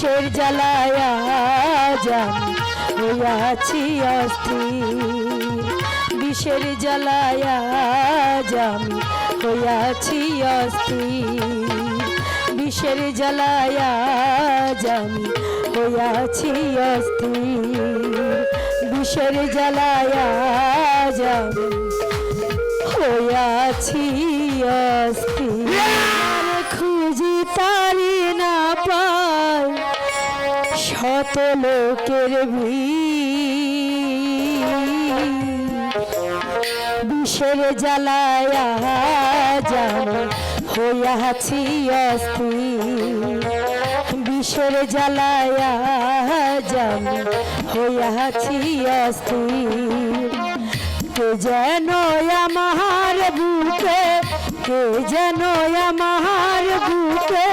বিষের জ্বালায় আজ আমি হইয়াছি অস্থির, বিষের জ্বালায় আজ আমি হইয়াছি অস্থির, বিষের জ্বালায় আজ আমি হইয়াছি অস্থির, বিষের জ্বালায় আজ আমি হইয়াছি অস্থির। খুঁজি তারি না পাই শত লোকের ভিড়, বিষের জ্বালায় আজ আমি হইয়াছি অস্থির, বিষের জ্বালায় আজ আমি হইয়াছি অস্থির। কে যেন আমার বুকে, কে যেন আমার বুকে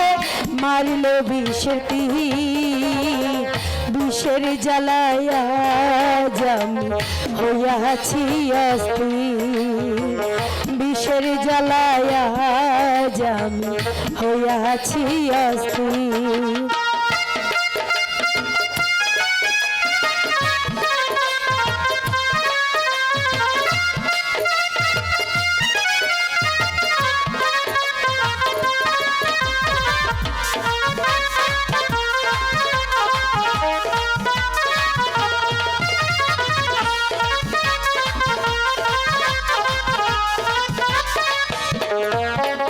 মারল বিষের তীর, বিষের জ্বালায় আজ আমি হইয়াছি অস্থির, বিষের জ্বালায় আজ আমি হইয়াছি অস্থির।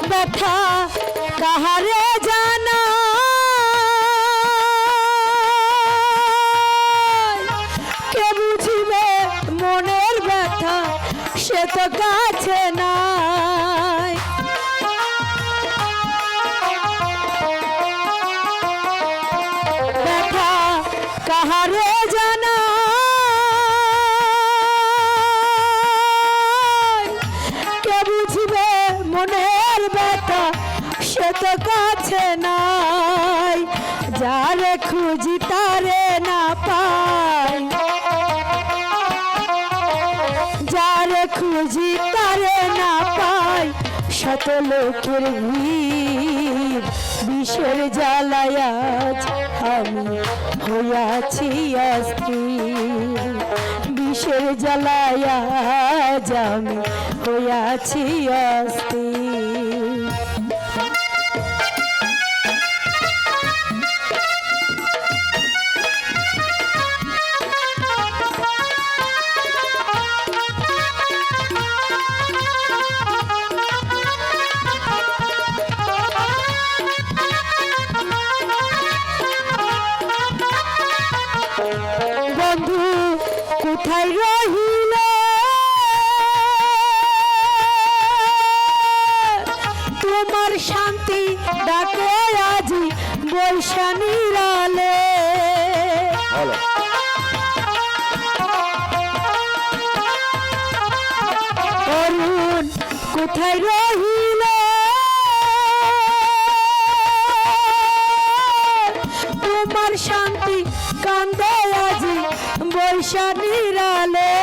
ব্যথা কাহারে জানা, কে বুঝিবে মনের ব্যথা সে তো কাছে নাই, ব্যথা কাহারে জানা, কে বুঝিবে মনের ব্যথা সে তো কাছে নাই, যারে খুঁজি তারে না পাই, যারে খুঁজি তারে না পাই শত লোকের ভিড়, বিষের জ্বালায় আজ আমি হইয়াছি অস্থির, বিষের জ্বালায় আজ আমি হইয়াছি অস্থির। বন্ধু কোথায় রহিল, তোমার শান্তি ডাকে আজি বৈশানীর আলে, অরুণ কোথায় রহিল, তোমার শান্তি কান্দে আজি বৈশানীর আলে,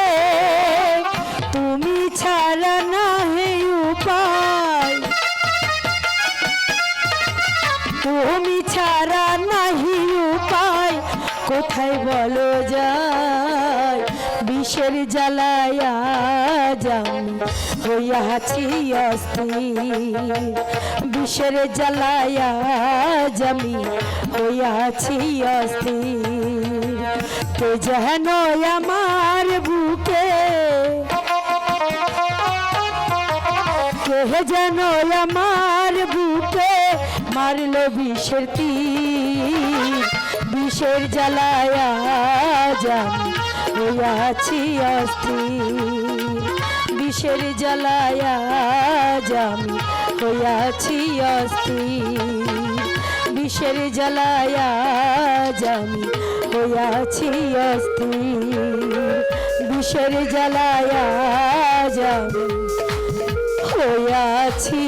তুমি ছাড়া নাহি উপায়, তুমি ছাড়া নাহি উপায় কোথায় বলো যায়, বিষের জ্বালায় আজ আমি হইয়াছি অস্থির, বিষের জ্বালায় আজ আমি হইয়াছি অস্থির। কে যেন আমার বুকে, কে যেন আমার বুকে মারল বিষের তীর, বিষের জ্বালায় আজ আমি হইয়াছি অস্থির, বিষের জ্বালায় আজ আমি হইয়াছি অস্থির, বিষের জ্বালায় আজ আমি হইয়াছি অস্থির, বিষের জ্বালায় আজ আমি হইয়াছি।